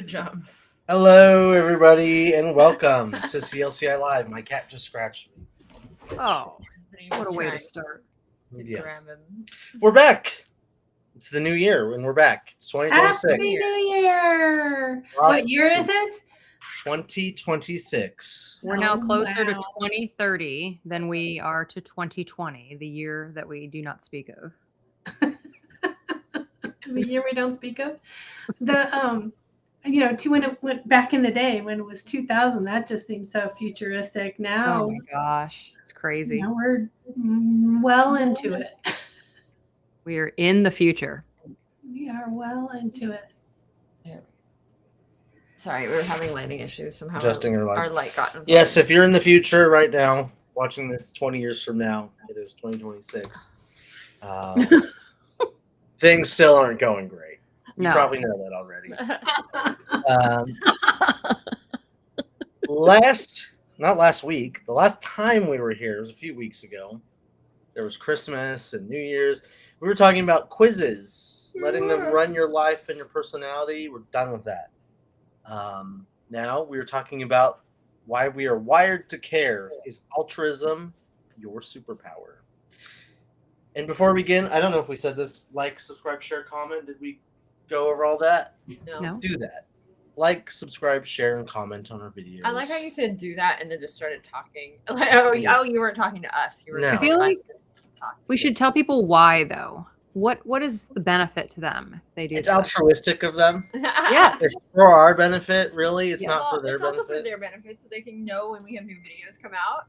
Good job. Hello, everybody, and welcome to CLCI Live. My cat just scratched me. Oh, He what was a way to trying start. to Yeah. grab him. We're back. It's the new year, and we're back. It's 2026. Happy New Year! We're off What year is it? 2026. We're now Oh, closer to wow. 2030 than we are to 2020, the year that we do not speak of. The year we don't speak of. To when it went back in the day when it was 2000, that just seems so futuristic. Now, Oh my gosh, it's crazy. we're well into it. We are in the future. We are well into it. Sorry, we were having lighting issues somehow. Adjusting our lights. Our light got involved. Yes, if you're in the future right now, watching this 20 years from now, it is 2026. Things still aren't going great. You No. probably know that already. Not last week, the last time we were here was a few weeks ago. There was Christmas and New Year's. We were talking about quizzes, letting them run your life and your personality. We're done with that. Now we're talking about why we are wired to care. Is altruism your superpower? And before we begin, I don't know if we said this, like, subscribe, share, comment. Did we go over all that? No. Do that. Like, subscribe, share, and comment on our videos. I like how you said do that and then just started talking. Like, oh, you weren't talking to us. You were No. I feel like we should tell people why, though. What is the benefit to them if they do It's that? altruistic of them. Yes. It's for our benefit, really. It's not for their it's benefit. also for their benefit, so they can know when we have new videos come out,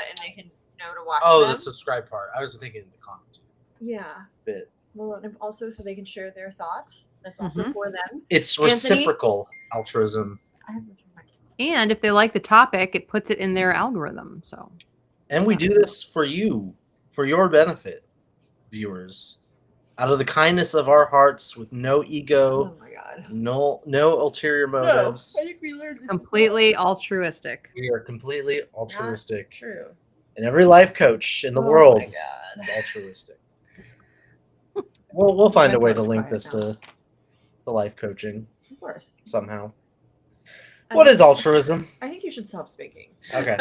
and they can know to watch Oh, them. the subscribe part. I was thinking the comment Yeah. bit. Well, and also so they can share their thoughts. That's also for them. It's Anthony? reciprocal altruism. I have And if they like the topic, it puts it in their algorithm. So And we do this for you, for your benefit, viewers. Out of the kindness of our hearts, with no ego, Oh my god. no ulterior motives. I think we learned this. completely altruistic. We are completely altruistic. True. And every life coach in the Oh world my god. is altruistic. We'll find a My way to throat's link quiet this now. to the life coaching Of course. somehow. What is altruism? I think you should stop speaking. Okay.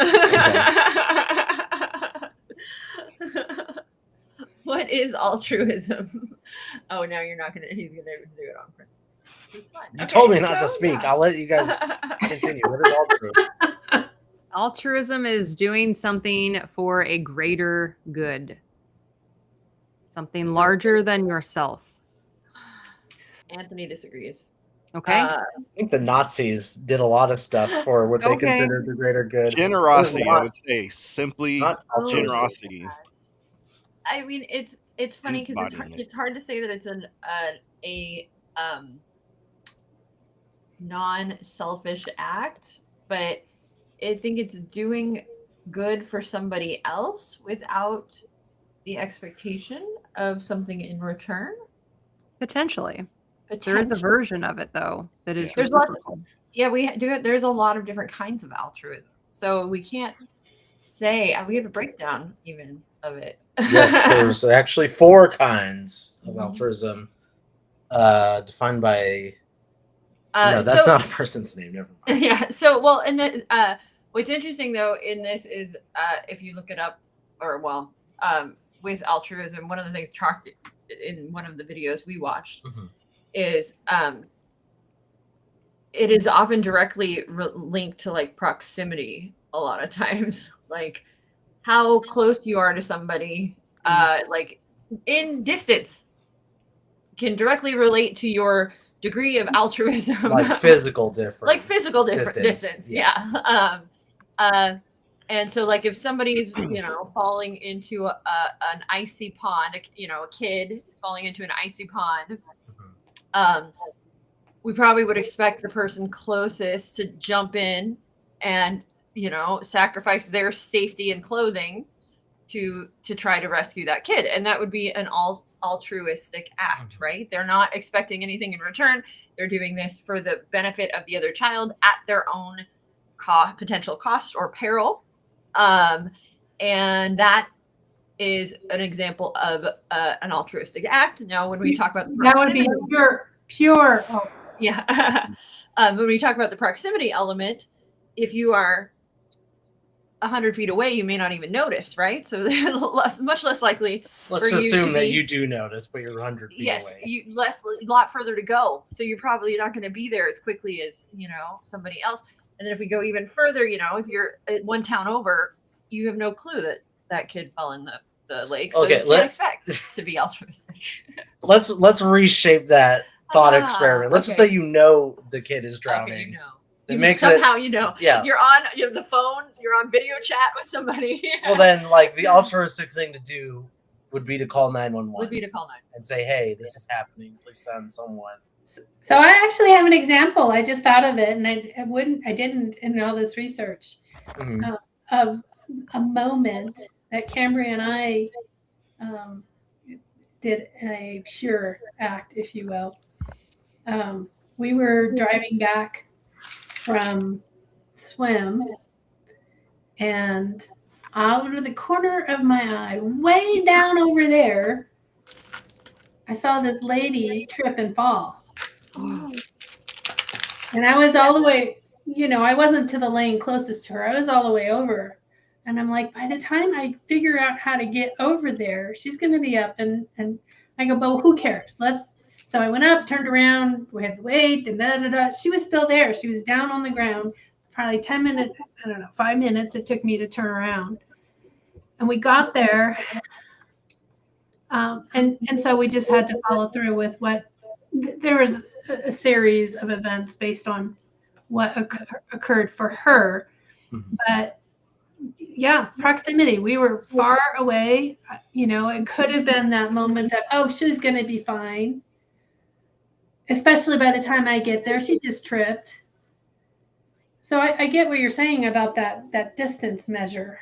What is altruism? Oh, now he's gonna do it on principle. It's fine. You told me not to so, speak. yeah. I'll let you guys continue. What is altruism? Altruism is doing something for a greater good, something larger than yourself. Anthony disagrees. Okay. I think the Nazis did a lot of stuff for what they Okay. considered the greater good. Generosity, Not- I would say. Simply Not altruistic. generosity. I mean, it's funny because Embodying it's hard to say that it's a non-selfish act, but I think it's doing good for somebody else without the expectation of something in return. Potentially. There is a version of it, though, that is There's lots of- reciprocal. Yeah, we do it. There's a lot of different kinds of altruism, so we can't say we have a breakdown even of it. Yes, there's actually 4 kinds of altruism, defined by. No, that's not a person's name. Never mind. Yeah. So, well, and then what's interesting though in this is if you look it up, with altruism, one of the things talked in one of the videos we watched is it is often directly linked to like proximity. A lot of times, like how close you are to somebody, like in distance, can directly relate to your degree of altruism. Like physical difference. Like physical distance. Yeah. And so like if somebody's, falling into an icy pond, a kid is falling into an icy pond, we probably would expect the person closest to jump in and, sacrifice their safety and clothing to try to rescue that kid. And that would be an altruistic act, right? They're not expecting anything in return. They're doing this for the benefit of the other child at their own potential cost or peril. And that is an example of an altruistic act. Now, when we talk about That would be pure Yeah. When we talk about the proximity element, if you are 100 feet away, you may not even notice, right? So they're much less likely Let's for you assume to that be, you do notice, but you're 100 feet yes, away. you a lot further to go. So you're probably not going to be there as quickly as, somebody else. And then if we go even further, if you're at one town over, you have no clue that that kid fell in the lake. So Okay, you can't expect to be altruistic. Let's reshape that thought Ah, experiment. Let's just okay. say the kid is drowning. Okay, It You makes somehow it, yeah. You're on the phone. You're on video chat with somebody. Well, then, like, the altruistic thing to do would be to call 911. Would be to call 911 and say, "Hey, this is happening. Please send someone." So I actually have an example. I just thought of it, and I didn't in all this research of a moment that Cambria and I did a pure act, if you will. We were driving back from swim, and out of the corner of my eye, way down over there, I saw this lady trip and fall. And I was all the way, I wasn't to the lane closest to her. I was all the way over. And I'm like, by the time I figure out how to get over there, she's going to be up. And I go, but who cares? So I went up, turned around, we had to wait, and da, da, da. She was still there. She was down on the ground, probably 10 minutes, I don't know, 5 minutes it took me to turn around. And we got there. And so we just had to follow through with there was a series of events based on what occurred for her. But yeah, proximity. We were far away. It could have been that moment of, oh, she's going to be fine. Especially by the time I get there, she just tripped. So I get what you're saying about that distance measure.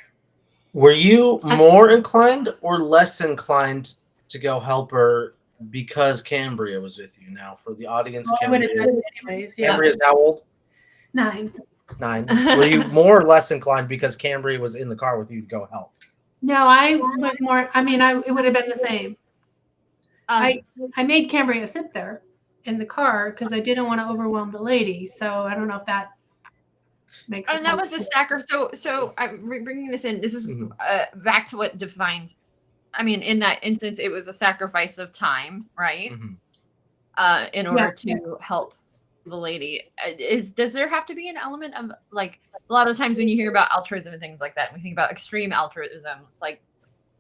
Were you more inclined or less inclined to go help her because Cambria was with you? Now, for the audience, Well, I would have done it anyways. Yeah. Cambria's how old? 9. 9. Were you more or less inclined because Cambria was in the car with you to go help? No, I was more. I mean, it would have been the same. I made Cambria sit there in the car because I didn't want to overwhelm the lady. So I don't know if that makes. And that was a stacker. So I'm bringing this in. This is back to what defines. I mean, in that instance, it was a sacrifice of time, right? In order to help the lady. Does there have to be an element of, like, a lot of times when you hear about altruism and things like that, we think about extreme altruism. It's like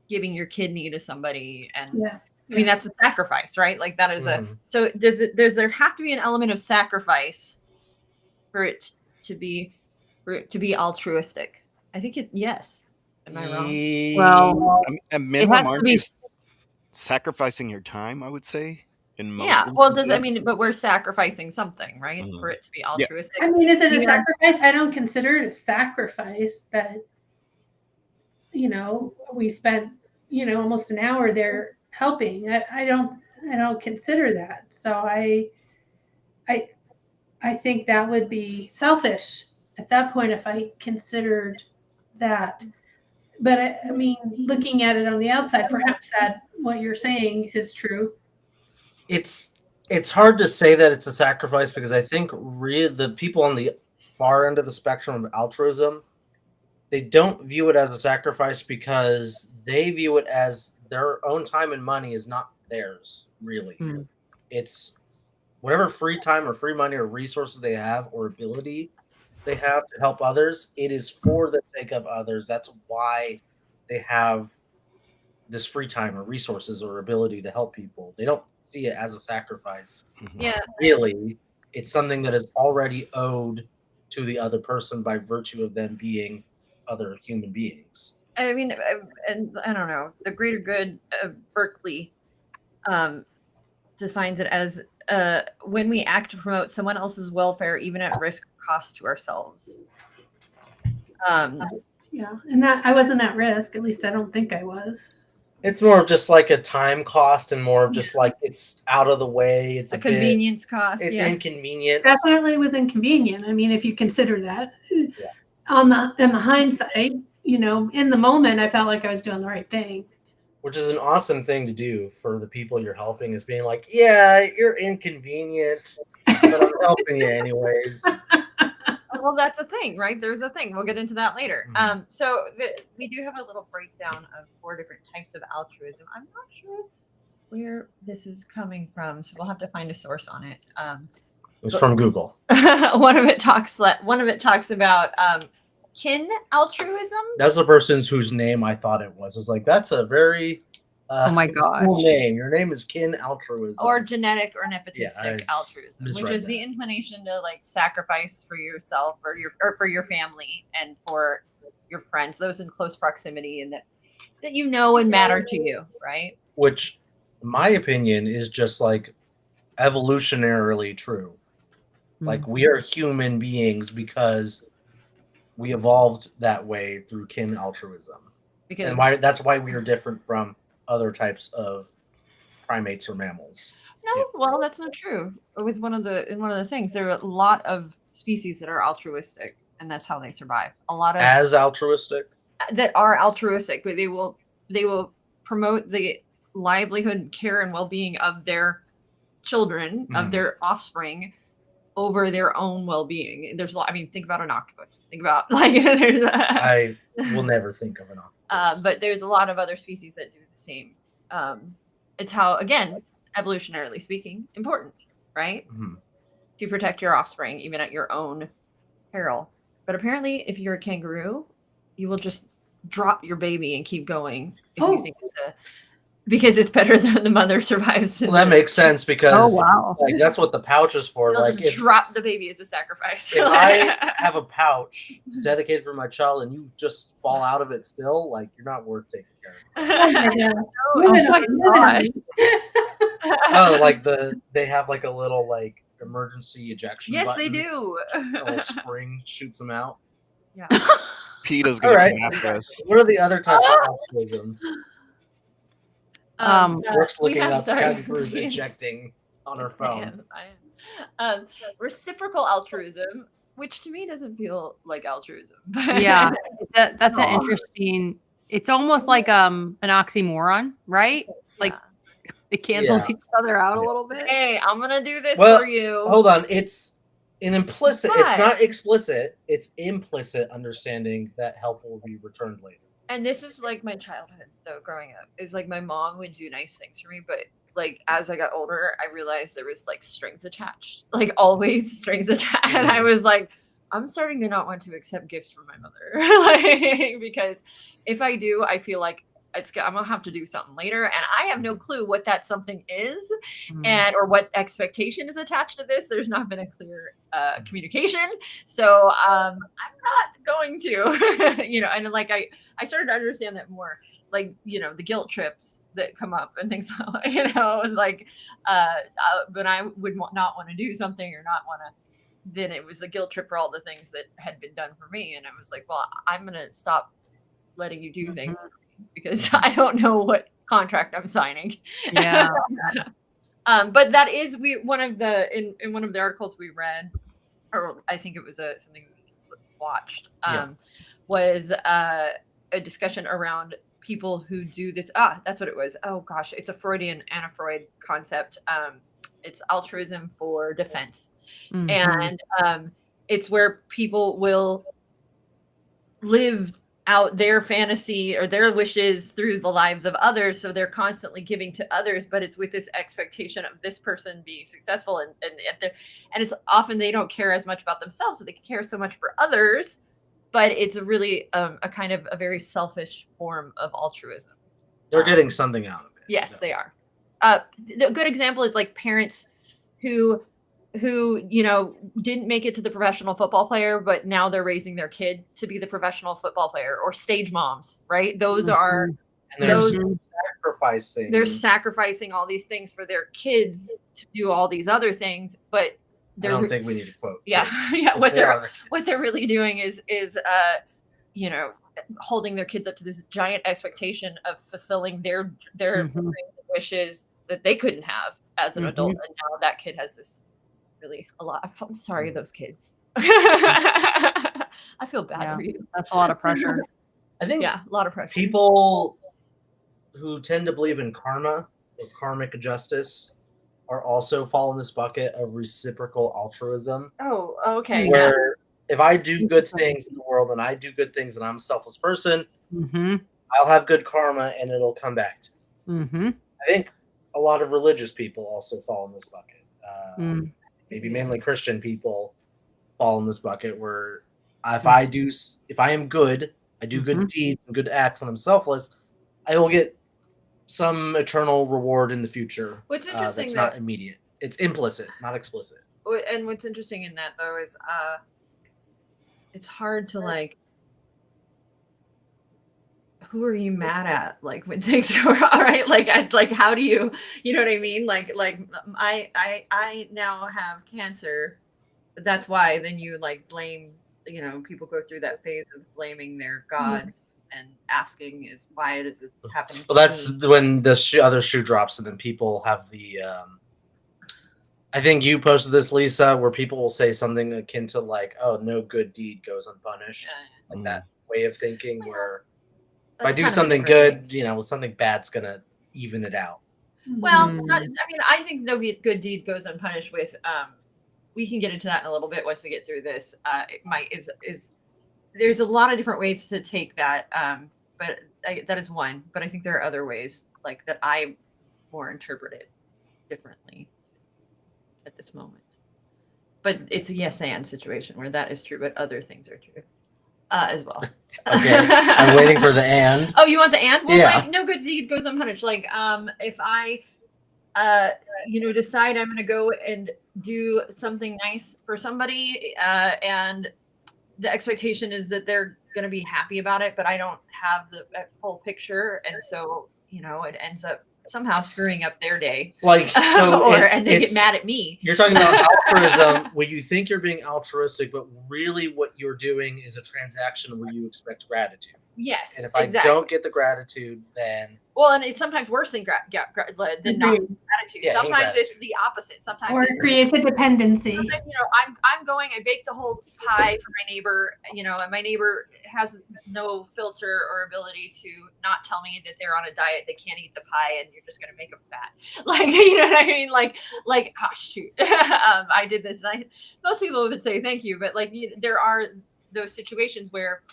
giving your kidney to somebody, and I mean, that's a sacrifice, right? Like that is so does there have to be an element of sacrifice for it to be altruistic? I think yes. Am I wrong? Well, at minimum, to aren't be- you sacrificing your time? I would say. In most Well, instances. but we're sacrificing something, right? For it to be altruistic. I mean, is it a sacrifice? I don't consider it a sacrifice that, we spent, almost an hour there helping. I don't consider that. So I think that would be selfish at that point if I considered that. But I mean, looking at it on the outside, perhaps that what you're saying is true. It's hard to say that it's a sacrifice because I think the people on the far end of the spectrum of altruism, they don't view it as a sacrifice because they view it as their own time and money is not theirs, really. It's whatever free time or free money or resources they have or ability they have to help others, it is for the sake of others. That's why they have this free time or resources or ability to help people. They don't see it as a sacrifice. Yeah. Really, it's something that is already owed to the other person by virtue of them being other human beings. I mean, and I don't know, the greater good of Berkeley defines it as when we act to promote someone else's welfare, even at risk or cost to ourselves. Yeah, and that I wasn't at risk. At least I don't think I was. It's more of just like a time cost and more of just like it's out of the way. It's a convenience cost. It's inconvenient. Definitely was inconvenient. I mean, if you consider that. On the hindsight, in the moment, I felt like I was doing the right thing. which is an awesome thing to do for the people you're helping, is being like, yeah, you're inconvenient, but I'm helping you anyways. Well, that's a thing, right? There's a thing. We'll get into that later. Mhm. We do have a little breakdown of 4 different types of altruism. I'm not sure where this is coming from, so we'll have to find a source on it. It's from Google. One of it talks about kin altruism. That's the person's whose name I thought it was. It's like, that's a very Oh my cool gosh. name. Your name is Kin Altruism. Or genetic or Yeah, nepotistic I altruism, which misread is the that. inclination to like sacrifice for yourself or for your family and for your friends, those in close proximity and that you know and matter to you, right? Which, in my opinion, is just like evolutionarily true. Like, we are human beings because we evolved that way through kin altruism. Because And that's why we are different from other types of primates or mammals. no, well, that's not true. It was one of the things. There are a lot of species that are altruistic, and that's how they survive. A lot of As altruistic? that are altruistic, but they will promote the livelihood, care, and well-being of their children, of Mhm. their offspring, over their own well-being. There's a lot. I mean, think about an octopus. Think about like there's I will never think of an octopus. but there's a lot of other species that do the same. It's how, again, evolutionarily speaking, important, right? Mhm. To protect your offspring, even at your own peril. But apparently, if you're a kangaroo, you will just drop your baby and keep going if you think because it's better than the mother survives. Well, that makes sense because Oh wow. like, that's what the pouch is for. They'll Like, just drop the baby as a sacrifice. if I have a pouch dedicated for my child and you just fall out of it still, like, you're not worth taking care of. Oh my God. Oh my gosh. Oh, like they have like a little like emergency ejection Yes, button. they do. A little spring shoots them out. Yeah. PETA's All gonna right. come after us. What are the other types of altruism? Brooke's we looking have- up. sorry. Jennifer is ejecting on her phone. I am. Reciprocal altruism, which to me doesn't feel like altruism. Yeah. That's an interesting. It's almost like an oxymoron, right? Like it cancels Yeah. each other out a little bit. Hey, I'm gonna do this Well, for you. Hold on. It's an implicit. It's But- not explicit. It's implicit understanding that help will be returned later. And this is like my childhood, though, growing up. Is like my mom would do nice things for me, but like as I got older, I realized there was like strings attached, like always strings attached. And I was like, I'm starting to not want to accept gifts from my mother, like, because if I do, I feel like I'm gonna have to do something later, and I have no clue what that something is, and or what expectation is attached to this. There's not been a clear communication, so I'm not going to, and like I started to understand that more, like the guilt trips that come up and things, and like when I would not want to do something or not want to. Then it was a guilt trip for all the things that had been done for me, and I was like, well, I'm gonna stop letting you do things because I don't know what contract I'm signing. Yeah. But that is one of the in one of the articles we read, or I think it was something we watched, was a discussion around people who do this. That's what it was. Oh gosh, it's a Freudian Anna Freud concept. It's altruism for defense, and it's where people will live out their fantasy or their wishes through the lives of others, so they're constantly giving to others, but it's with this expectation of this person being successful, and it's often they don't care as much about themselves, so they care so much for others, but it's really a kind of a very selfish form of altruism. They're getting something out of it. Yes, they are. The good example is like parents who didn't make it to the professional football player, but now they're raising their kid to be the professional football player, or stage moms, right? Those are And they're sacrificing. They're sacrificing all these things for their kids to do all these other things, but I they're don't think we need to quote. yeah, kids. yeah. What They are they're really doing is holding their kids up to this giant expectation of fulfilling their dreams and wishes that they couldn't have as an adult, and now that kid has this really a lot. I'm sorry, those kids. I feel bad for you. That's a lot of pressure. I think a lot of pressure. people who tend to believe in karma or karmic justice are also fall in this bucket of reciprocal altruism. Oh, okay. Where if I do good things in the world and I do good things and I'm a selfless person, I'll have good karma and it'll come back to me. I think a lot of religious people also fall in this bucket. Maybe mainly Christian people fall in this bucket where if I am good, I do good deeds and good acts and I'm selfless, I will get some eternal reward in the future. What's interesting that's not immediate. It's implicit, not explicit. And what's interesting in that though is it's hard to like, who are you mad at? Like when things go wrong, right? Like how do you know what I mean? Like I now have cancer. That's why then you like blame, people go through that phase of blaming their gods and asking is why is this happening? Well, that's when the other shoe drops and then people have the, I think you posted this, Lisa, where people will say something akin to like, oh, no good deed goes unpunished. Like that way of thinking where if I do something good, something bad's going to even it out. Well, I think no good deed goes unpunished with, we can get into that in a little bit once we get through this. There's a lot of different ways to take that. But that is one, but I think there are other ways like that I more interpret it differently at this moment. But it's a yes and situation where that is true, but other things are true as well. Okay, I'm waiting for the and. Oh, you want the and? Well, yeah. Like no good deed goes unpunished. Like if I decide I'm going to go and do something nice for somebody and the expectation is that they're going to be happy about it, but I don't have the full picture. And so, it ends up somehow screwing up their day. Like, so and they get mad at me. You're talking about altruism where you think you're being altruistic, but really what you're doing is a transaction where you expect gratitude. Yes. And if I don't get the gratitude, then... Well, and it's sometimes worse than not gratitude. Yeah, sometimes it's the opposite. Sometimes it creates a dependency. I'm going. I baked the whole pie for my neighbor. And my neighbor has no filter or ability to not tell me that they're on a diet. They can't eat the pie, and you're just going to make them fat. Like, you know what I mean? Like, oh shoot, I did this. And most people would say thank you, but like there are those situations where,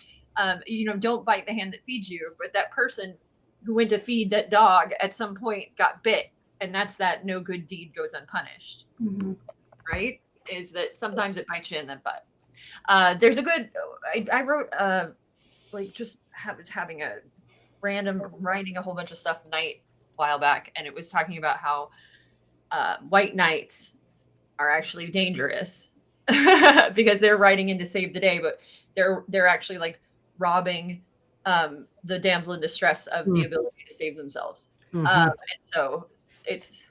don't bite the hand that feeds you. But that person who went to feed that dog at some point got bit, and that's that no good deed goes unpunished. Right? Is that sometimes it bites you in the butt. There's a good, I wrote, was having a random writing a whole bunch of stuff night a while back, and it was talking about how white knights are actually dangerous because they're riding in to save the day, but they're actually like robbing the damsel in distress of the ability to save themselves. And so it's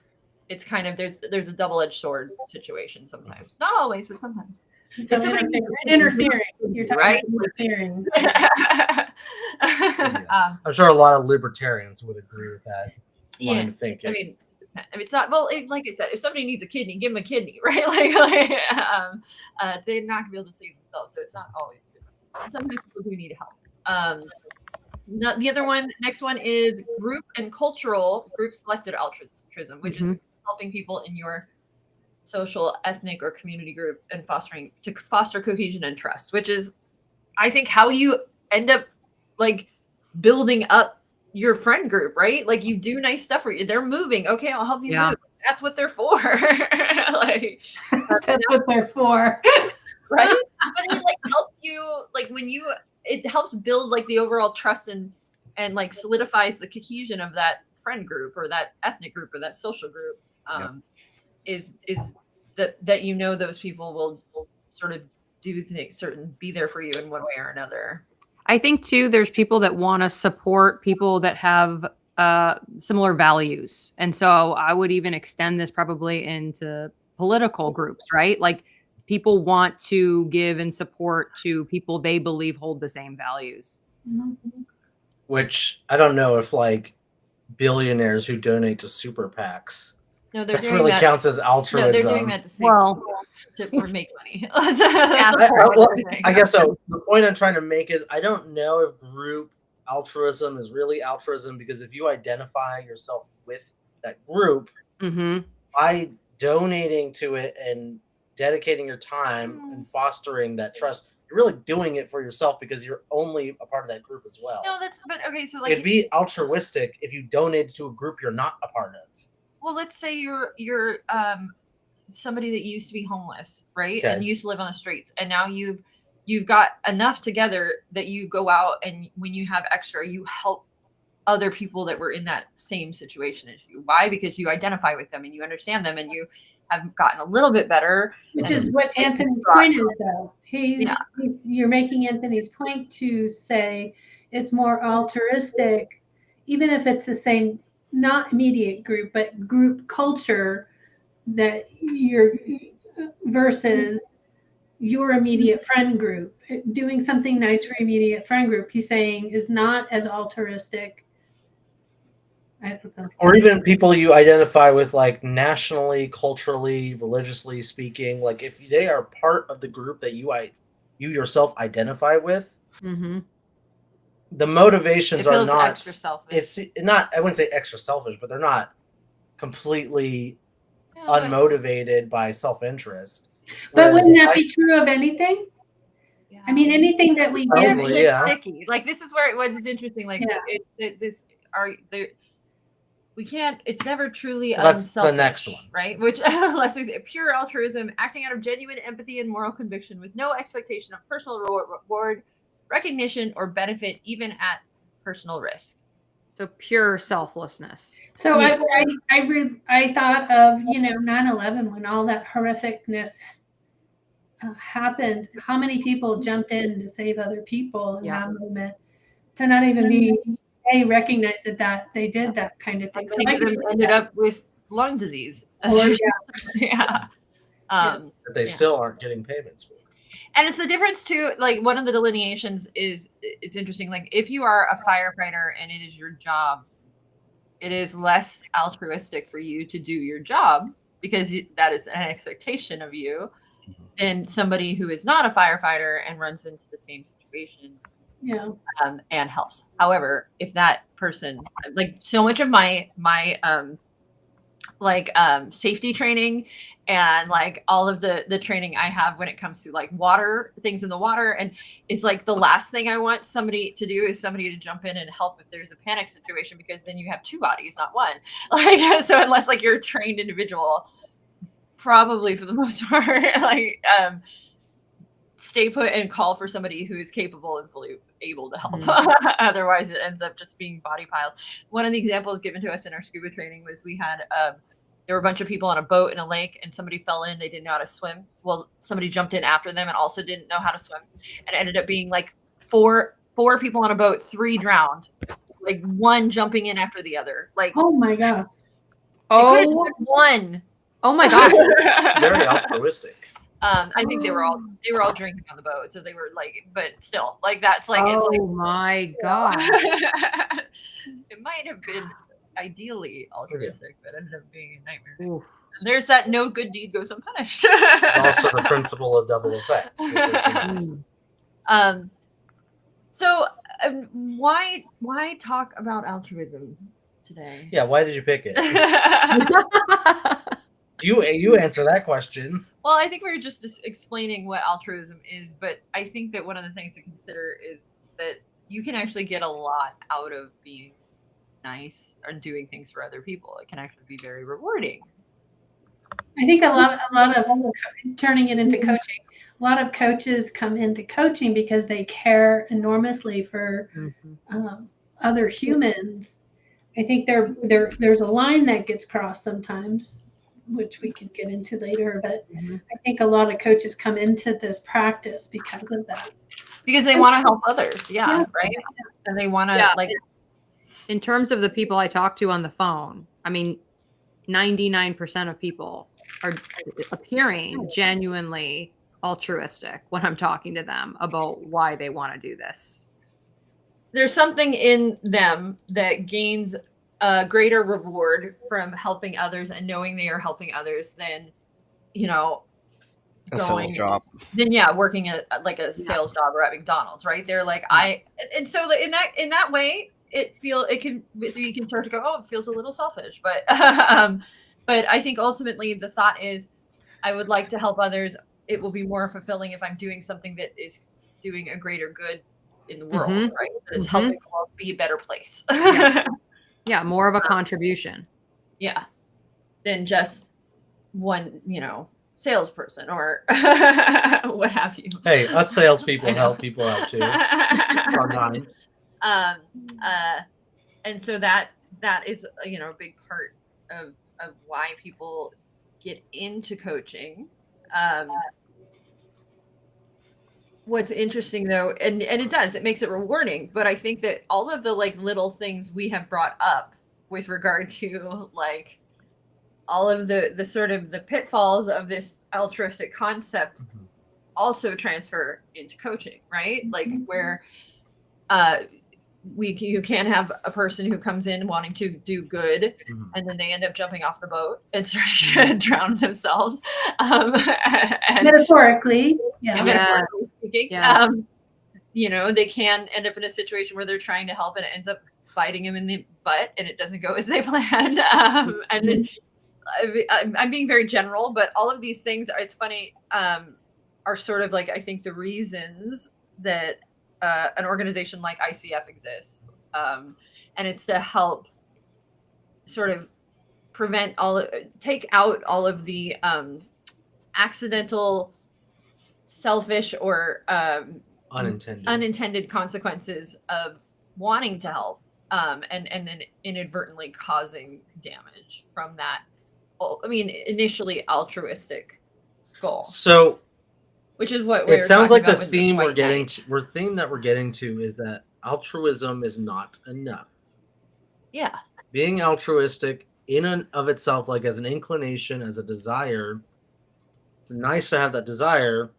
kind of there's a double-edged sword situation sometimes, not always, but sometimes. So interfering. You're talking right? about interfering. I'm sure a lot of libertarians would agree with that. Yeah, thinking. I mean, it's not like I said. If somebody needs a kidney, give them a kidney, right? They're not gonna be able to save themselves, so it's not always good. Sometimes people do need help. The next one is group and cultural group selected altruism, which is helping people in your social, ethnic, or community group and foster cohesion and trust, which is, I think, how you end up like building up your friend group, right? Like you do nice stuff for you. They're moving. Okay, I'll help you move. That's what they're for. That's what they're for. Right? But it like helps you, like it helps build like the overall trust and like solidifies the cohesion of that friend group or that ethnic group or that social group. Is that those people will sort of do things, be there for you in one way or another. I think too, there's people that want to support people that have similar values. And so I would even extend this probably into political groups, right? Like people want to give and support to people they believe hold the same values. Which I don't know if like billionaires who donate to super PACs. No, they're doing really that. counts as altruism. No, they're doing that to make money. I guess so. The point I'm trying to make is I don't know if group altruism is really altruism because if you identify yourself with that group, by donating to it and dedicating your time and fostering that trust, you're really doing it for yourself because you're only a part of that group as well. No, but okay, so like it'd be altruistic if you donated to a group you're not a part of. Well, let's say you're somebody that used to be homeless, right? Okay. And used to live on the streets, and now you've got enough together that you go out and when you have extra, you help other people that were in that same situation as you. Why? Because you identify with them and you understand them and you have gotten a little bit better. Which is what Anthony's point is, though. You're making Anthony's point to say it's more altruistic, even if it's the same, not immediate group, but group culture that you're versus your immediate friend group. Doing something nice for your immediate friend group, he's saying, is not as altruistic. I don't know. Or even people you identify with, like nationally, culturally, religiously speaking, like if they are part of the group that you yourself identify with, the motivations are not extra selfish. It's not, I wouldn't say extra selfish, but they're not completely unmotivated by self-interest. But wouldn't that be true of anything? Yeah. I mean, anything that we give, it's sticky. Like this is where it was interesting. Like we can't. It's never truly That's unselfish. the next one, right? Which unless pure altruism, acting out of genuine empathy and moral conviction, with no expectation of personal reward, recognition, or benefit, even at personal risk. So pure selflessness. So I thought of 9/11 when all that horrificness happened. How many people jumped in to save other people in that moment to not even be recognized that they did that kind of thing. So ended up with lung disease. Yeah. But they still aren't getting payments for it. And it's the difference too. Like one of the delineations is, it's interesting. Like if you are a firefighter and it is your job, it is less altruistic for you to do your job because that is an expectation of you, than somebody who is not a firefighter and runs into the same situation. And helps. However, if that person, like so much of my safety training and like all of the training I have when it comes to like water, things in the water, and it's like the last thing I want somebody to do is somebody to jump in and help if there's a panic situation, because then you have two bodies, not one. Like so, unless like you're a trained individual, probably for the most part, stay put and call for somebody who is capable and fully able to help. Otherwise, it ends up just being body piles. One of the examples given to us in our scuba training was we had there were a bunch of people on a boat in a lake, and somebody fell in. They didn't know how to swim. Well, somebody jumped in after them and also didn't know how to swim, and it ended up being like four people on a boat, 3 drowned, like one jumping in after the other. Like, oh my god, one. Oh my gosh, very altruistic. I think they were all drinking on the boat, so they were like, but still, like that's like, it's like, my god, it might have been ideally altruistic, but ended up being a nightmare. Oof. And there's that no good deed goes unpunished. Also, the principle of double effect. So why talk about altruism today? Yeah, why did you pick it? You answer that question. Well, I think we were just explaining what altruism is, but I think that one of the things to consider is that you can actually get a lot out of being nice or doing things for other people. It can actually be very rewarding. I think a lot of turning it into coaching. A lot of coaches come into coaching because they care enormously for other humans. I think there's a line that gets crossed sometimes, which we can get into later, but I think a lot of coaches come into this practice because of that. Because they want to help others, right? And they want to like. In terms of the people I talk to on the phone, I mean, 99% of people are appearing genuinely altruistic when I'm talking to them about why they want to do this. There's something in them that gains a greater reward from helping others and knowing they are helping others than, A sales job. then working at like a sales job or at McDonald's, right? They're like, and so in that way, you can start to go, oh, it feels a little selfish, but but I think ultimately the thought is, I would like to help others. It will be more fulfilling if I'm doing something that is doing a greater good in the world, right? That is helping the world be a better place. Yeah, more of a contribution. Yeah, than just one, salesperson or what have you. Hey, us salespeople help people out too. Sometimes. And so that is a big part of why people get into coaching. What's interesting though, and it makes it rewarding, but I think that all of the like little things we have brought up with regard to like all of the sort of the pitfalls of this altruistic concept also transfer into coaching, right? Like where you can have a person who comes in wanting to do good, and then they end up jumping off the boat and starting to drown themselves. Metaphorically, metaphorically speaking. Yes. They can end up in a situation where they're trying to help and it ends up biting them in the butt and it doesn't go as they planned. And then I'm being very general, but all of these things, it's funny, are sort of like, I think the reasons that an organization like ICF exists. And it's to help sort of take out all of the accidental, selfish, or unintended consequences of wanting to help, and then inadvertently causing damage from that. I mean, initially altruistic goal. So, which is what it sounds like the theme we're getting to is that altruism is not enough. Yeah. Being altruistic in and of itself, like as an inclination, as a desire, it's nice to have that desire.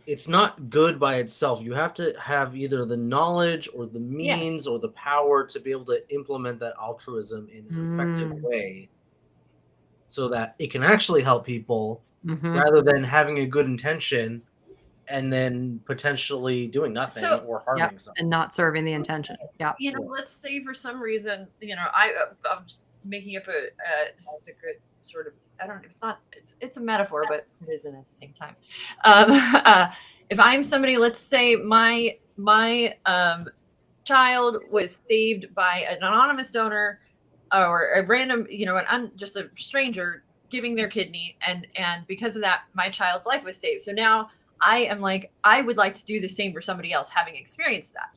It's not good by itself. You have to have either the knowledge or the means or the power to be able to implement that altruism in an effective way so that it can actually help people rather than having a good intention and then potentially doing nothing or harming someone. And not serving the intention. Yeah. Let's say for some reason, I'm making up this is a good sort of, it's a metaphor, but it isn't at the same time. If I'm somebody, let's say my child was saved by an anonymous donor or a random, just a stranger giving their kidney, and because of that, my child's life was saved. So now I am like, I would like to do the same for somebody else having experienced that.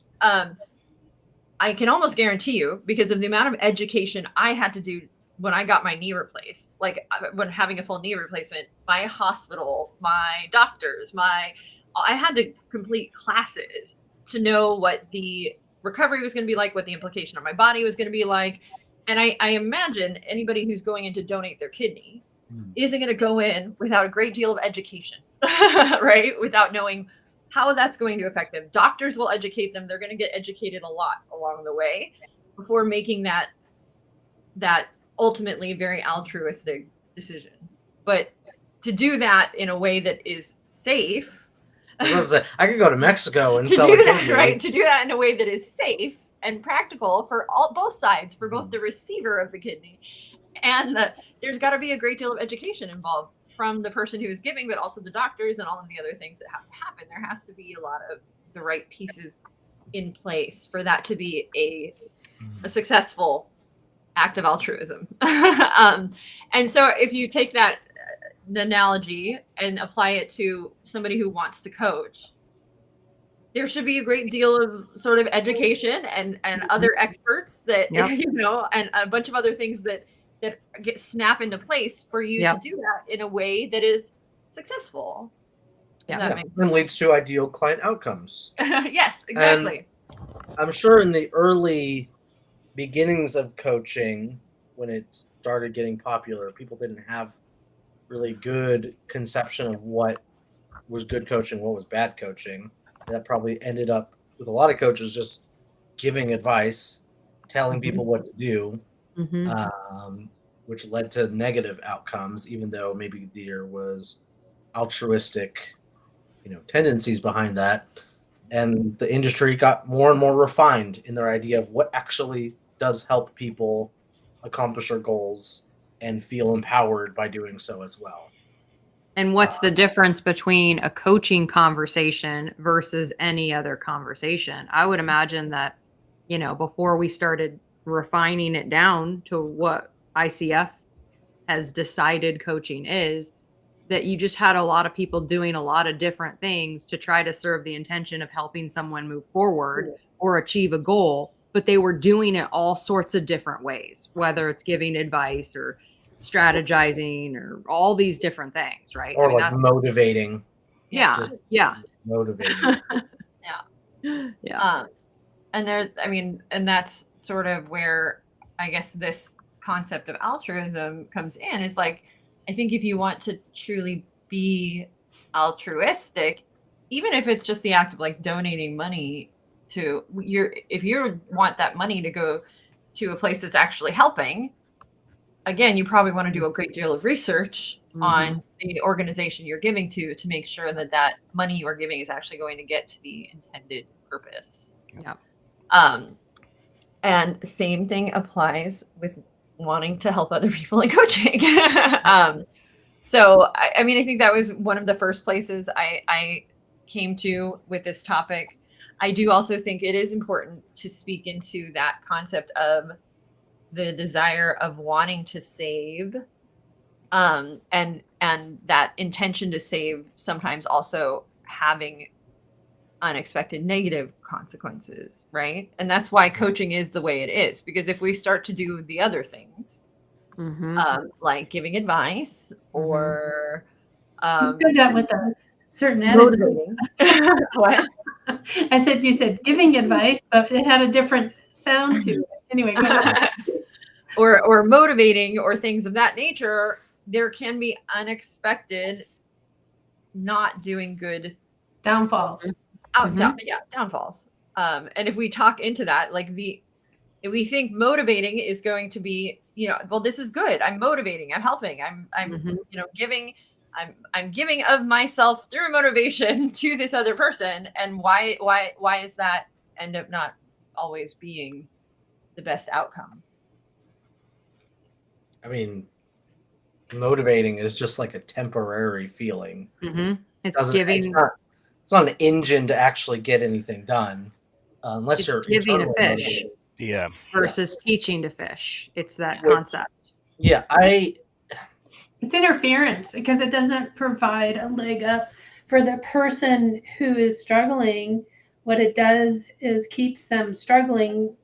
I can almost guarantee you, because of the amount of education I had to do when I got my knee replaced, like when having a full knee replacement, my hospital, my doctors, I had to complete classes to know what the recovery was going to be like, what the implication on my body was going to be like. And I imagine anybody who's going in to donate their kidney isn't going to go in without a great deal of education, right? Without knowing how that's going to affect them. Doctors will educate them. They're going to get educated a lot along the way before making that ultimately very altruistic decision. But to do that in a way that is safe, I could go to Mexico and sell a kidney. Right? To do that in a way that is safe and practical for both sides, for both the receiver of the kidney and there's got to be a great deal of education involved from the person who is giving, but also the doctors and all of the other things that have to happen. There has to be a lot of the right pieces in place for that to be a successful act of altruism. And so if you take that analogy and apply it to somebody who wants to coach, there should be a great deal of sort of education and other experts that, and a bunch of other things that snap into place for you to do that in a way that is successful. And leads to ideal client outcomes. Yes, exactly. And I'm sure in the early beginnings of coaching, when it started getting popular, people didn't have really good conception of what was good coaching, what was bad coaching. That probably ended up with a lot of coaches just giving advice, telling people what to do, which led to negative outcomes, even though maybe there was altruistic, tendencies behind that. And the industry got more and more refined in their idea of what actually does help people accomplish their goals and feel empowered by doing so as well. And what's the difference between a coaching conversation versus any other conversation? I would imagine that, before we started refining it down to what ICF has decided coaching is, that you just had a lot of people doing a lot of different things to try to serve the intention of helping someone move forward or achieve a goal, but they were doing it all sorts of different ways, whether it's giving advice or strategizing or all these different things, right? Or like motivating. Yeah. Just Yeah. motivating. Yeah. And that's sort of where I guess this concept of altruism comes in, is like, I think if you want to truly be altruistic, even if it's just the act of like donating money if you want that money to go to a place that's actually helping, again, you probably want to do a great deal of research on the organization you're giving to make sure that that money you are giving is actually going to get to the intended purpose. Yeah. And the same thing applies with wanting to help other people in coaching. So, I think that was one of the first places I came to with this topic. I do also think it is important to speak into that concept of the desire of wanting to save, and that intention to save sometimes also having unexpected negative consequences, right? And that's why coaching is the way it is, because if we start to do the other things, like giving advice or you said that with a certain attitude. What? I said, you said giving advice, but it had a different sound to it. Anyway, go ahead. or motivating or things of that nature, there can be unexpected not doing good Downfalls. Downfalls. And if we talk into that, like if we think motivating is going to be, well, this is good. I'm motivating. I'm helping. I'm giving. I'm giving of myself through motivation to this other person. And why is that end up not always being the best outcome? I mean, motivating is just like a temporary feeling. It's giving. It's not an engine to actually get anything done, unless you're giving a fish. Yeah. Versus teaching to fish. It's that concept. Yeah, it's interference because it doesn't provide a leg up for the person who is struggling. What it does is keeps them struggling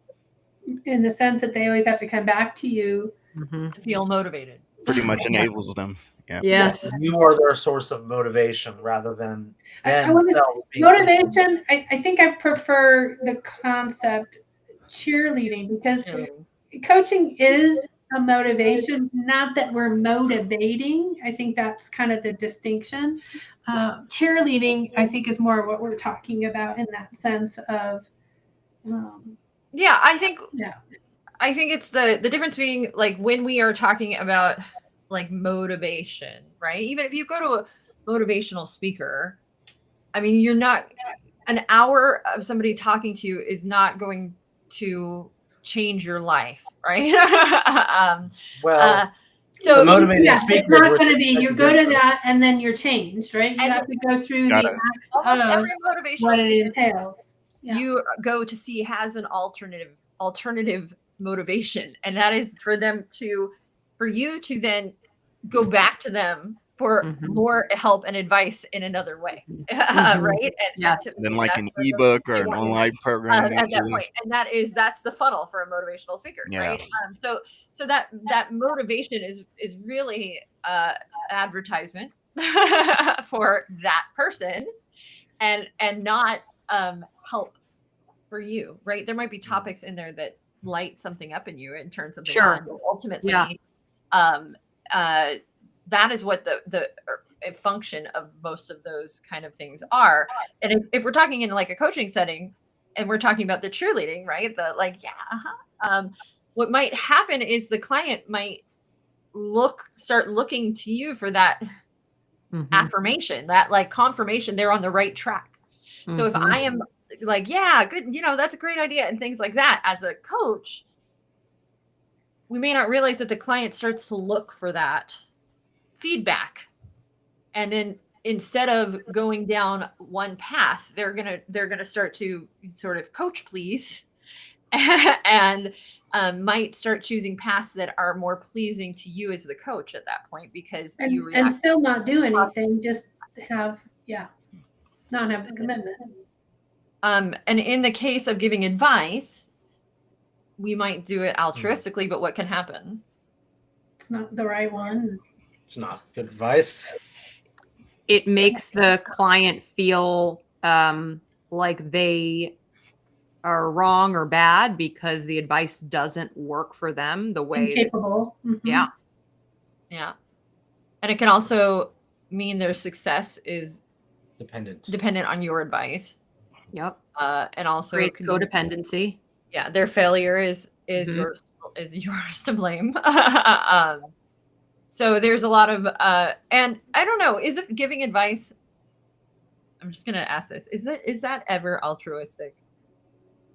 in the sense that they always have to come back to you to feel motivated. Pretty much enables them. Yeah. Yes. You are their source of motivation rather than motivation. I think I prefer the concept cheerleading, because coaching is a motivation, not that we're motivating. I think that's kind of the distinction. Cheerleading, I think, is more what we're talking about in that sense of I think it's the difference being like when we are talking about like motivation, right? Even if you go to a motivational speaker, you're not, an hour of somebody talking to you is not going to change your life, right? So the motivating speaker, it's not going to be you go to that and then you're changed, right? You have to go through the acts of every motivational what it entails. You go to see has an alternative motivation, and that is for you to then go back to them for more help and advice in another way, right? And then like an ebook or an online program at that point, and that's the funnel for a motivational speaker, right? So that motivation is really advertisement for that person, and not help for you, right? There might be topics in there that light something up in you and turn something on. But ultimately, that is what the function of most of those kind of things are. And if we're talking in like a coaching setting and we're talking about the cheerleading, right? What might happen is the client might start looking to you for that Mhm. affirmation, that like confirmation they're on the right track. So if Mhm. I am like, yeah, good, that's a great idea and things like that, as a coach, we may not realize that the client starts to look for that feedback. And then instead of going down one path, they're gonna start to sort of coach please and might start choosing paths that are more pleasing to you as the coach at that point, because you and react. still not do anything, just have not have the commitment. And in the case of giving advice, we might do it altruistically, but what can happen? It's not the right one. It's not good advice. It makes the client feel like they are wrong or bad because the advice doesn't work for them the way that, Incapable. Mhm. yeah. Yeah. And it can also mean their success is Dependent on your advice. Yep. And also Creates it can mean, codependency. yeah, their failure is Mhm. yours to blame. So there's a lot of and I don't know, is it giving advice? I'm just gonna ask this. Is that ever altruistic?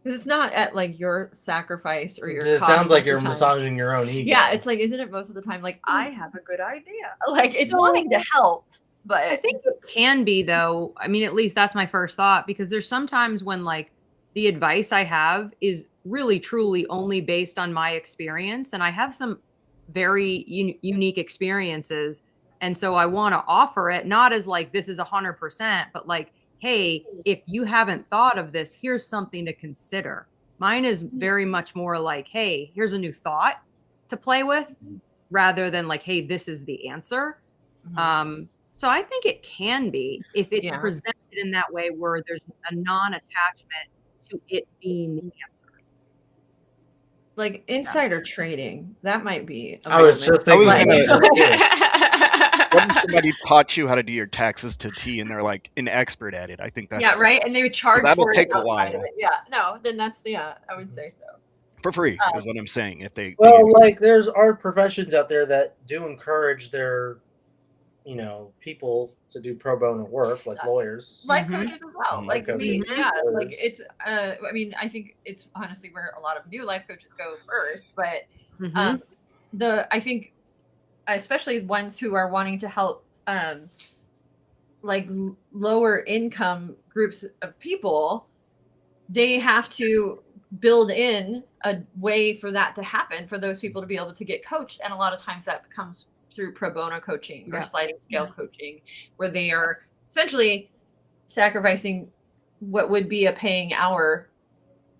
Because it's not at like your sacrifice or your It cost sounds like most of the you're time. massaging your own ego. Yeah, it's like, isn't it most of the time like, I have a good idea? Like, it's wanting to help, but I think it can be, though. I mean, at least that's my first thought, because there's sometimes when like the advice I have is really truly only based on my experience, and I have some very unique experiences, and so I want to offer it not as like this is 100%, but like, hey, if you haven't thought of this, here's something to consider. Mine is very much more like, hey, here's a new thought to play with, rather than like, hey, this is the answer. So I think it can be, if it's Yeah. presented in that way where there's a non-attachment to it being the answer. like insider trading, that might be a I was moment. just thinking I was about gonna- that. What if somebody taught you how to do your taxes to T and they're like an expert at it? I think that's Yeah, right. And they would charge that'll for take it a outside of while. it. Yeah, no, then that's I would say so. For free is what I'm saying. If they Well, like there's art professions out there that do encourage their, people to do pro bono work, like lawyers. Life Mhm. coaches as well. Mhm. Like Life we, coaches. yeah, like Lawyers. it's. I mean, I think it's honestly where a lot of new life coaches go first, but Mhm. I think, especially ones who are wanting to help, like lower income groups of people, they have to build in a way for that to happen, for those people to be able to get coached. And a lot of times that comes through pro bono coaching or Yeah. sliding scale coaching, where they are essentially sacrificing what would be a paying hour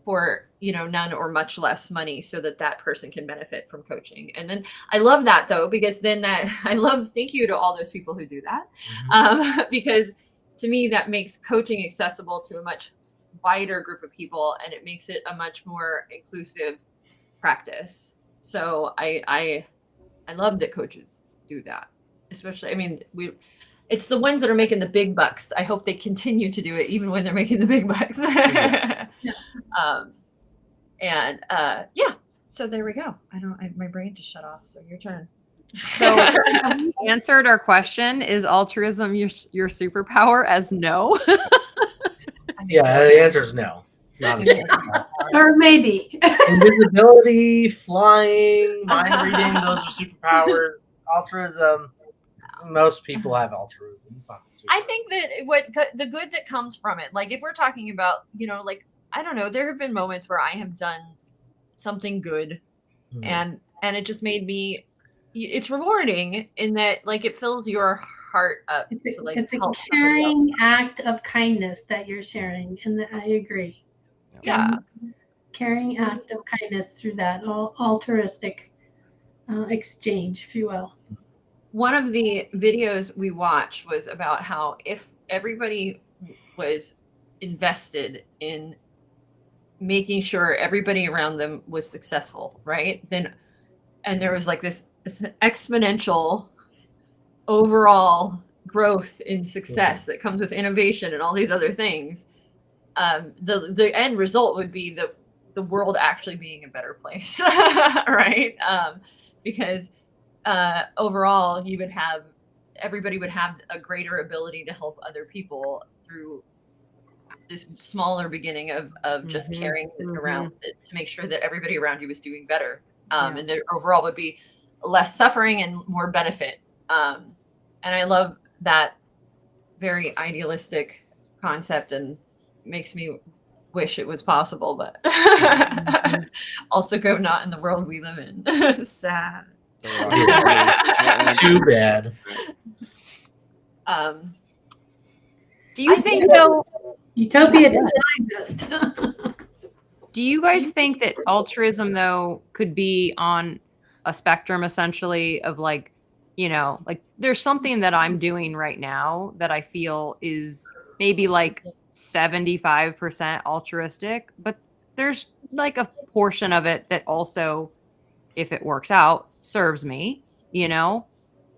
for, none or much less money, so that that person can benefit from coaching. And then I love that, though, because then thank you to all those people who do that. Because to me, that makes coaching accessible to a much wider group of people, and it makes it a much more inclusive practice. So I love that coaches do that. Especially, I mean, it's the ones that are making the big bucks. I hope they continue to do it even when they're making the big bucks. Yeah. So there we go. My brain just shut off. So your turn. So we answered our question, is altruism your superpower, as no? Yeah, the answer is no. It's not a superpower. Or maybe. Invisibility, flying, mind reading, those are superpowers. Altruism, most people have altruism. It's not the superpower. I think that the good that comes from it, like if we're talking about, like, I don't know, there have been moments where I have done something good, and it just made me, it's rewarding in that, like, it fills your heart up. It's a caring act of kindness that you're sharing, and I agree. Yeah. Caring act of kindness through that altruistic exchange, if you will. One of the videos we watched was about how if everybody was invested in making sure everybody around them was successful, right? And there was like this exponential overall growth in success that comes with innovation and all these other things. The end result would be the world actually being a better place, right? Because overall you would have everybody would have a greater ability to help other people through this smaller beginning of just carrying it around to make sure that everybody around you was doing better. And there overall would be less suffering and more benefit. And I love that very idealistic concept, and makes me wish it was possible, but also go not in the world we live in. Sad. Too bad. Do you think though? Utopia does not exist. Do you guys think that altruism though could be on a spectrum essentially of like, you know, like there's something that I'm doing right now that I feel is maybe like 75% altruistic, but there's like a portion of it that also, if it works out, serves me, you know?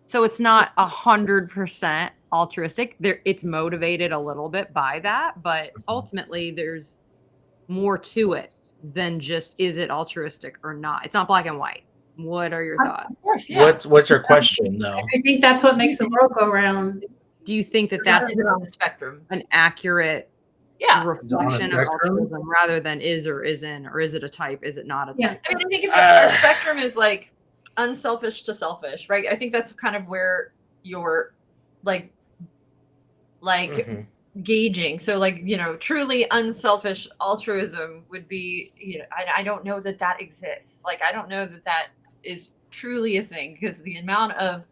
So it's not 100% altruistic. It's motivated a little bit by that, but ultimately there's more to it than just, is it altruistic or not? It's not black and white. What are your thoughts? Of course, yeah. What's your question though? I think that's what makes the world go round. Do you think that That's that's on the spectrum. an accurate reflection of spectrum? altruism rather than is or isn't, or is it a type? Is it not a type? I mean, I think if our spectrum is like unselfish to selfish, right? I think that's kind of where you're like gauging. So like, you know, truly unselfish altruism would be, you know, I don't know that exists. Like, I don't know that is truly a thing, because the amount of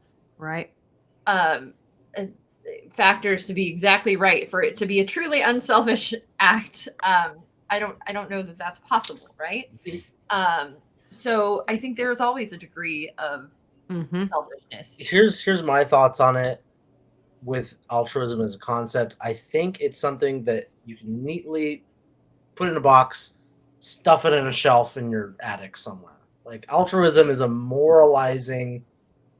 factors to be exactly right for it to be a truly unselfish act. I don't know that that's possible, right? So I think there's always a degree of selfishness. Here's my thoughts on it with altruism as a concept. I think it's something that you can neatly put in a box, stuff it in a shelf in your attic somewhere. Like, altruism is a moralizing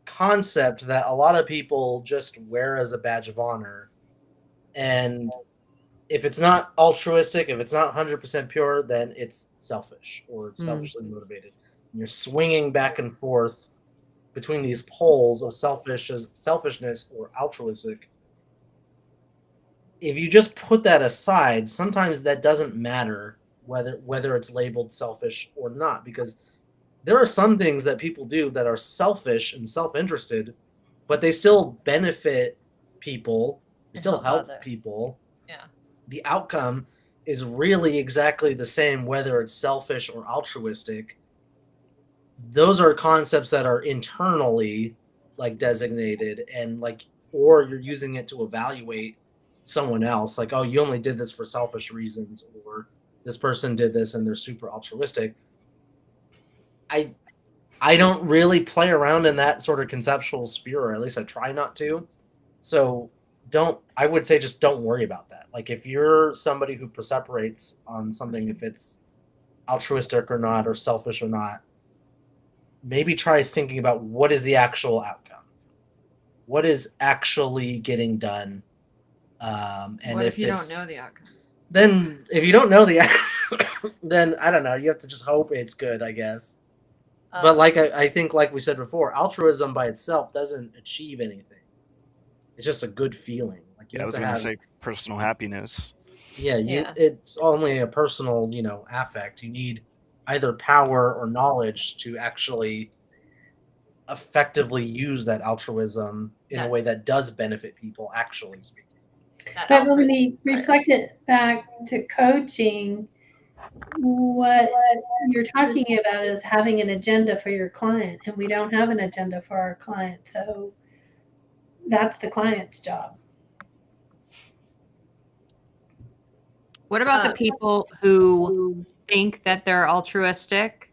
concept that a lot of people just wear as a badge of honor. And if it's not altruistic, if it's not 100% pure, then it's selfish, or it's selfishly motivated. And you're swinging back and forth between these poles of selfishness or altruistic. If you just put that aside, sometimes that doesn't matter whether it's labeled selfish or not, because there are some things that people do that are selfish and self-interested, but they still benefit people, they still help people. Yeah. The outcome is really exactly the same, whether it's selfish or altruistic. Those are concepts that are internally like designated, and like, or you're using it to evaluate someone else. Like, oh, you only did this for selfish reasons, or this person did this and they're super altruistic. I don't really play around in that sort of conceptual sphere, or at least I try not to. So I would say just don't worry about that. Like, if you're somebody who separates on something, if it's altruistic or not, or selfish or not, maybe try thinking about what is the actual outcome, what is actually getting done. And what if you don't know the outcome? Then if you don't know the outcome, then I don't know. You have to just hope it's good, I guess. But like I think, like we said before, altruism by itself doesn't achieve anything. It's just a good feeling. Like, I was going to say personal happiness. Yeah, it's only a personal, affect. You need either power or knowledge to actually effectively use that altruism in a way that does benefit people, actually speaking. But when we reflect it back to coaching, what you're talking about is having an agenda for your client, and we don't have an agenda for our client. So that's the client's job. What about the people who think that they're altruistic,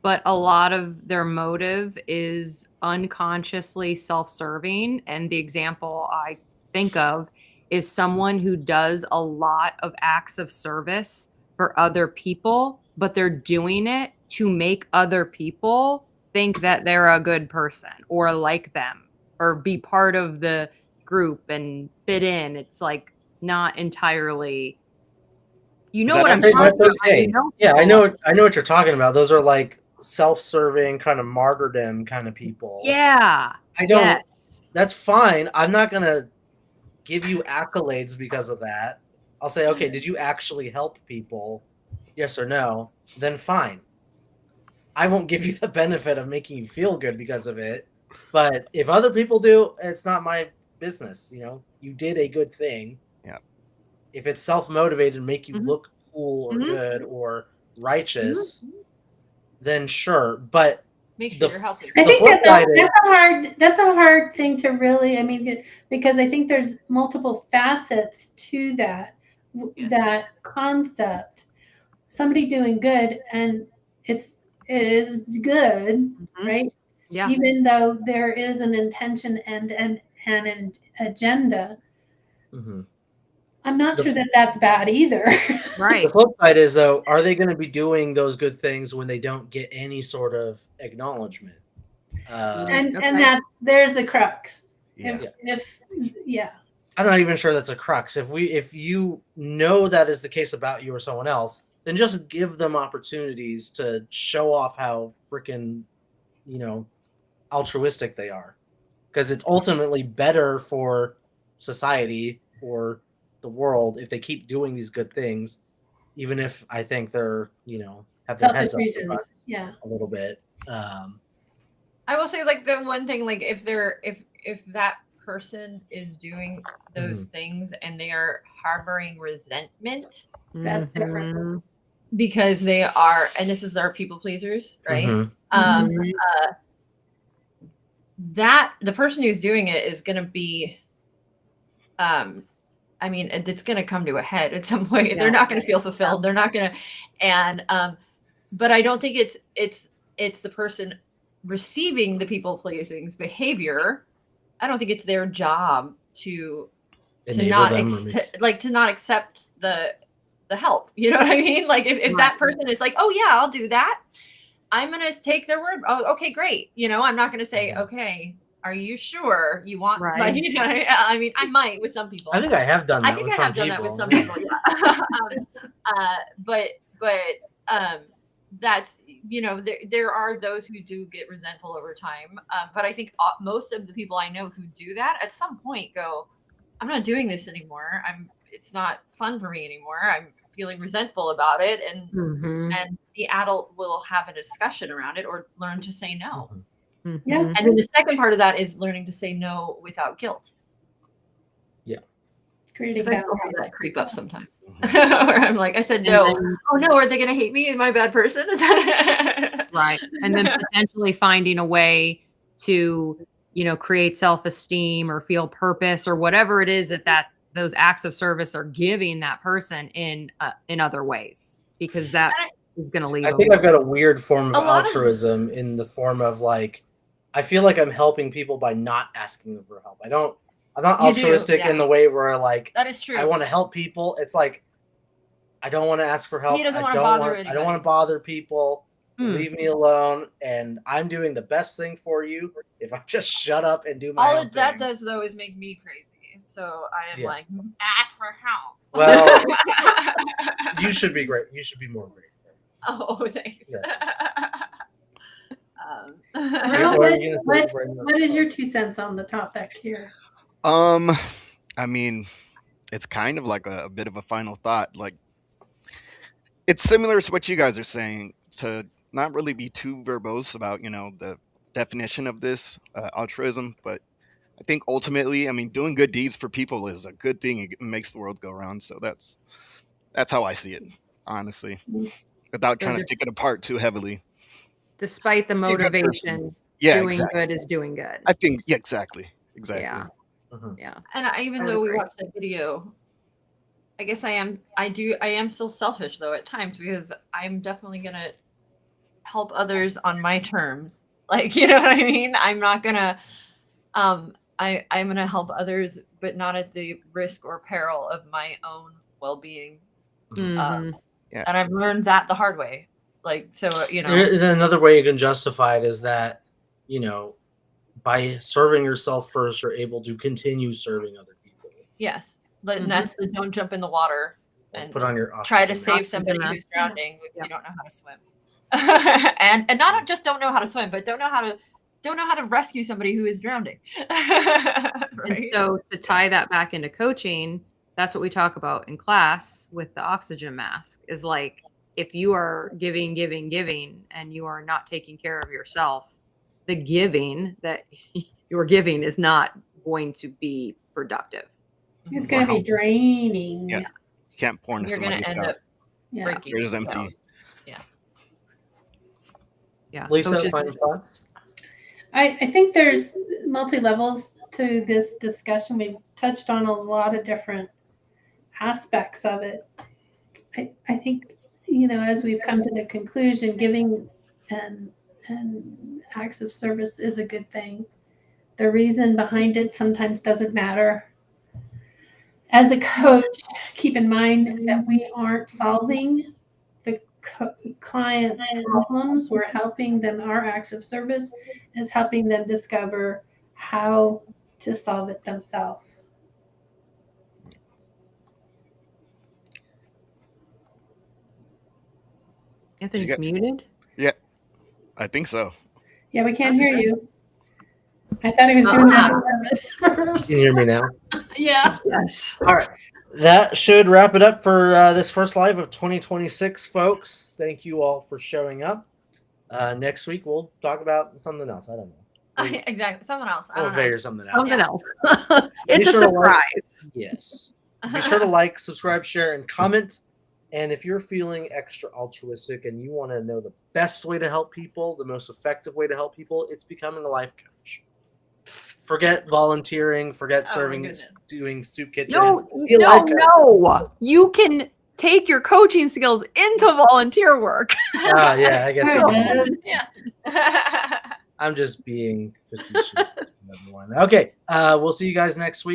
but a lot of their motive is unconsciously self-serving? And the example I think of is someone who does a lot of acts of service for other people, but they're doing it to make other people think that they're a good person or like them or be part of the group and fit in. It's like not entirely, what I'm talking about. Yeah, I know what you're talking about. Those are like self-serving kind of martyrdom kind of people. Yeah. I don't that's fine. I'm not gonna give you accolades because of that. I'll say, okay, did you actually help people? Yes or no? Then fine. I won't give you the benefit of making you feel good because of it. But if other people do, it's not my business. You know, you did a good thing. Yeah. If it's self-motivated, make you Mhm. look cool or Mhm. good or righteous, then sure. But Make sure the you're healthy. I the think flip side is that's a hard thing to really, I mean, because I think there's multiple facets to Yes. that concept. Somebody doing good, and it is good, Mhm. right? Yeah. Even though there is an intention and an agenda, Mhm. I'm not The- sure that that's bad either. the Right. flip side is though, are they going to be doing those good things when they don't get any sort of acknowledgement? and Okay. that there's the crux. Yeah. If yeah. I'm not even sure that's a crux. If you know that is the case about you or someone else, then just give them opportunities to show off how freaking, you know, altruistic they are. Because it's ultimately better for society or the world if they keep doing these good things, even if I think they're, you know, have their Selfish heads up their reasons. butts Yeah. a little bit. Um, I will say, like, the one thing, like, if that person is doing those things and they are harboring resentment That's different. Mhm. because they are, and this is our people pleasers, right? mhm. Mhm. That the person who's doing it is going to be, I mean, it's going to come to a head at some point. Yeah. They're not going to feel fulfilled. They're not going to, and but I don't think it's the person receiving the people pleasing's behavior. I don't think it's their job to Enable not them or make- like to not accept the help. You know what I mean? Like if Right. that person is like, oh yeah, I'll do that. I'm gonna take their word. Oh, okay, great. You know, I'm not gonna say, Mhm. okay, are you sure you want? Right. Like, you know, I mean, I might with some people. I think I have done that I think with I some have done that with people. some people. Yeah. But um, that's, you know, there are those who do get resentful over time. But I think most of the people I know who do that at some point go, I'm not doing this anymore. It's not fun for me anymore. I'm feeling resentful about it, Mhm. and the adult will have a discussion around it or learn to say no. Mhm. Yeah. Mhm. And then the second part of that is learning to say no without guilt. Creating Because I still boundaries. have that creep up sometimes. Mhm. Where I'm like, I said And no. then- Oh no, are they going to hate me? Am I a bad person? Is that Right. And then potentially finding a way to, you know, create self-esteem or feel purpose or whatever it is that those acts of service are giving that person in other ways, because that is going to leave I think them. I've got a weird form of A lot of- altruism in the form of like, I feel like I'm helping people by not asking them for help. I'm not You do, altruistic yeah. in the way where like That is true. I want to help people. It's like I don't want to ask for help. He doesn't I wanna don't bother want. I don't anybody. want to bother people. Hmm. Leave me alone, and I'm doing the best thing for you if I just shut up and do my All own that thing. does though is make me crazy. So I am Yeah. like, ask for help. Well, you should be great. You should be more grateful. Oh, thanks. Yes. Well, What are you gonna say, Brandon? what is your 2 cents on the topic here? I mean, it's kind of like a bit of a final thought. Like, it's similar to what you guys are saying, to not really be too verbose about, you know, the definition of this altruism, but I think ultimately, I mean, doing good deeds for people is a good thing. It makes the world go round. So that's how I see it, honestly, without trying to just- pick it apart too heavily. Despite the Be a good person. motivation, Yeah, doing exactly. good is doing good. I think, yeah, exactly. Yeah. Mhm. Yeah. And even I though we agree. watched that video, I guess I am still selfish though at times, because I'm definitely gonna help others on my terms. Like, you know what I mean? I'm not gonna I'm gonna help others, but not at the risk or peril of my own well-being. Mhm. Yeah. And I've learned that the hard way. Like, so, you know, Then another way you can justify it is that, you know, by serving yourself first, you're able to continue serving other people. yes. But Mhm. that's the don't jump in the water Or and put on your try to oxygen save mask. somebody mask. who's drowning if Yeah. you don't know how to swim. And not just don't know how to swim, but don't know how to don't know how to rescue somebody who is drowning. And Right? so to tie that back into coaching, that's what we talk about in class with the oxygen mask is like, if you are giving, and you are not taking care of yourself, the giving that you're giving is not going to be productive. It's going to be draining. Yeah. You can't pour into You're going somebody's to end cup. up Yeah. breaking. It is empty. Yeah. Lisa, Coaches- final thoughts? I think there's multi-levels to this discussion. We've touched on a lot of different aspects of it. I think, as we've come to the conclusion, giving and acts of service is a good thing. The reason behind it sometimes doesn't matter. As a coach, keep in mind that we aren't solving the client's problems. We're helping them. Our acts of service is helping them discover how to solve it themselves. Anthony's muted. Yeah, I think so. Yeah, we can't hear you. I thought he was doing that on purpose. Can you hear me now? Yeah. Yes. All right. That should wrap it up for this first live of 2026, folks. Thank you all for showing up. Next week, we'll talk about something else. I don't know. Exactly. Someone else. I We'll don't know. figure something out. Something Yeah. else. It's Be a sure to like- surprise. Yes. Be sure to like, subscribe, share, and comment. And if you're feeling extra altruistic and you want to know the best way to help people, the most effective way to help people, it's becoming a life coach. Forget volunteering, forget Oh, my serving, goodness. doing soup kitchens. No, Be a life coach. no. You can take your coaching skills into volunteer work. Ah, yeah, I guess All you right, can. Yeah. I'm just being facetious. Everyone. Okay, we'll see you guys next week.